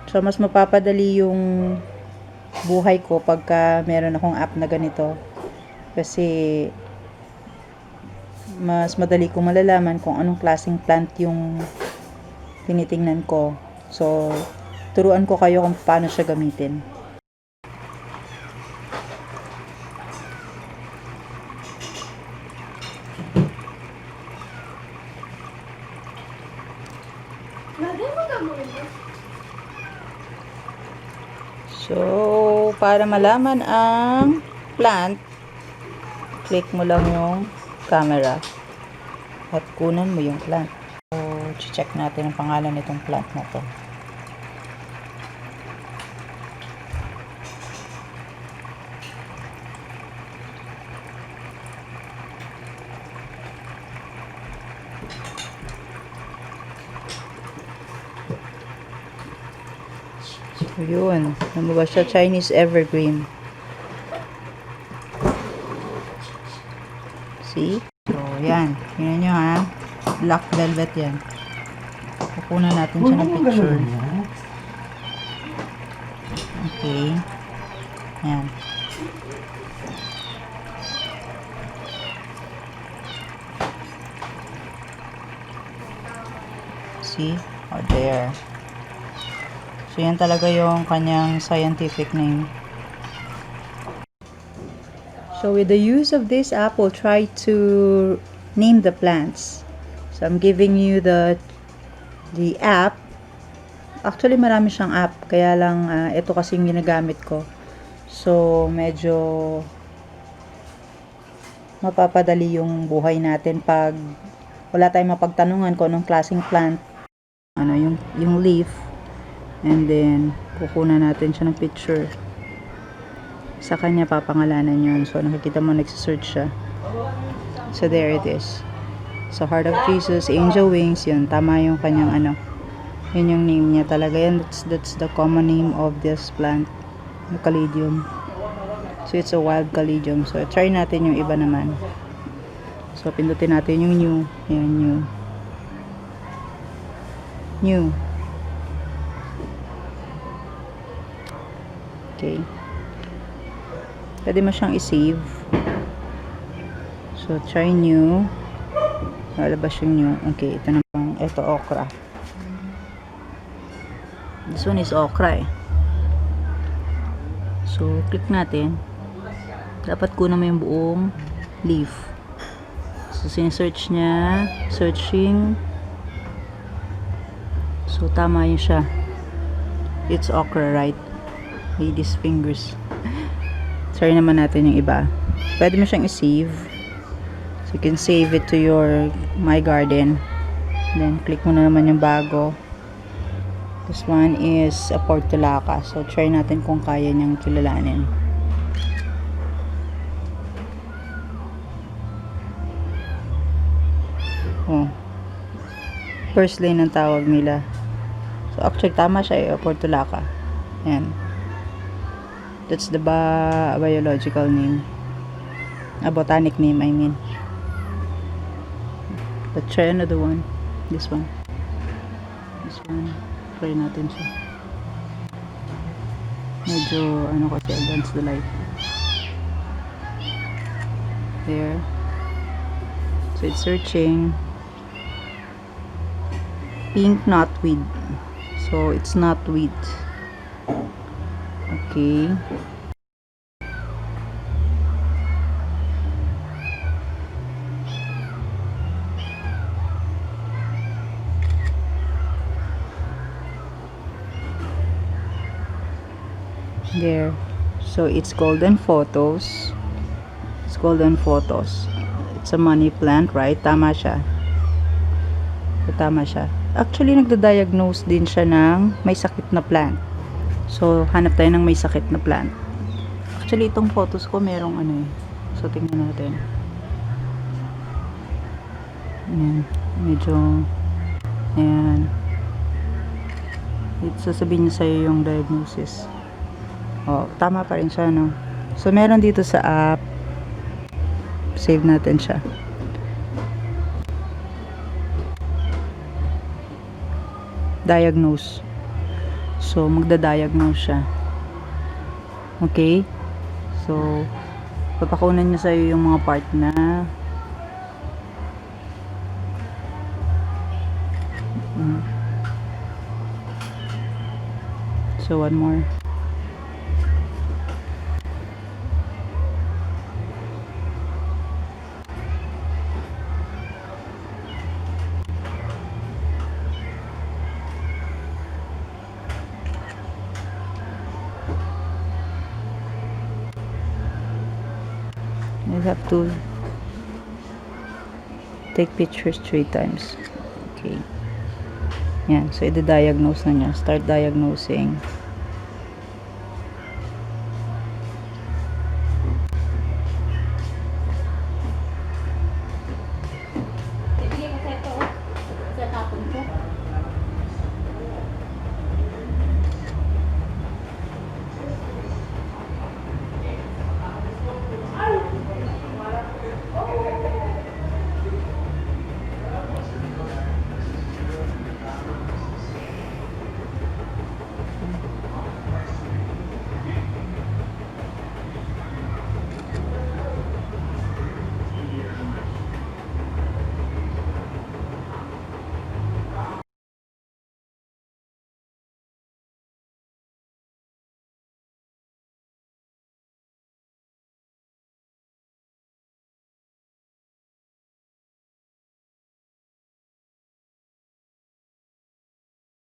So, mas mapapadali yung buhay ko pagka meron akong app na ganito. Kasi, mas madali kong malalaman kung anong klaseng plant yung tinitingnan ko. So, turuan ko kayo kung paano siya gamitin. So, para malaman ang plant, click mo lang yung camera at kunan mo yung plant. So, check natin ang pangalan nitong plant na to. So, yun. Ano ba siya? Chinese evergreen. See? So, yan. Tingnan nyo ha. Black velvet yan. Kukunan natin siya ng picture. Okay. Yan. See? Oh, there. So, yan talaga yung kanyang scientific name. So, with the use of this app, we'll try to name the plants. So, I'm giving you the app. Actually, marami siyang app. Kaya lang, ito kasi yung ginagamit ko. So, medyo mapapadali yung buhay natin pag wala tayong mapagtanungan kung anong klaseng plant. Ano, yung leaf. And then, kukunan natin siya ng picture. Sa kanya papangalanan yun. So, nakikita mo, nagsisearch siya. So, there it is. So, Heart of Jesus, Angel Wings, yun. Tama yung kanyang ano. Yun yung name niya talaga. Yan, that's the common name of this plant. Yung caladium. So, it's a wild caladium. So, try natin yung iba naman. So, pindutin natin yung new. Yan, new. New. Okay. Pwede mo siyang i-save. So, try new. Lalabas yung new. Okay, ito naman. Ito, okra. This one is okra eh. So, click natin. Dapat kunan mo yung buong leaf. So, sinesearch niya. Searching. So, tama yun siya. It's okra, right? Lady's fingers. Try naman natin yung iba. Pwede mo siyang i-save. So, you can save it to your My Garden. Then, click mo na naman yung bago. This one is a portulaca. So, try natin kung kaya niyang kilalanin. Oh. First lane ang tawag nila. So, actually, tama siya eh. Portulaca. Yan. That's the biological name. A botanic name, I mean. Let's try another one. This one. This one. Try natin siya. Medyo, ano kasi, against the light. There. So, it's searching. Pink knotweed. So, it's knotweed. Okay. There. So, it's golden photos. It's golden photos. It's a money plant, right? Tama siya. So, tama siya. Actually, nagda-diagnose din siya ng may sakit na plant. So, hanap tayo ng may sakit na plant. Actually, itong photos ko merong ano eh. So, tingnan natin. Ayan. Medyo, ayan. Sasabihin niya sa'yo yung diagnosis. Oh, tama pa rin siya, no? So, meron dito sa app. Save natin siya. Diagnose. So, magda-diagnose siya. Okay? So, papakunan niya sa'yo yung mga part na so, one more. You have to take pictures 3 times. Okay. Yan. So, i-diagnose na niya. Start diagnosing.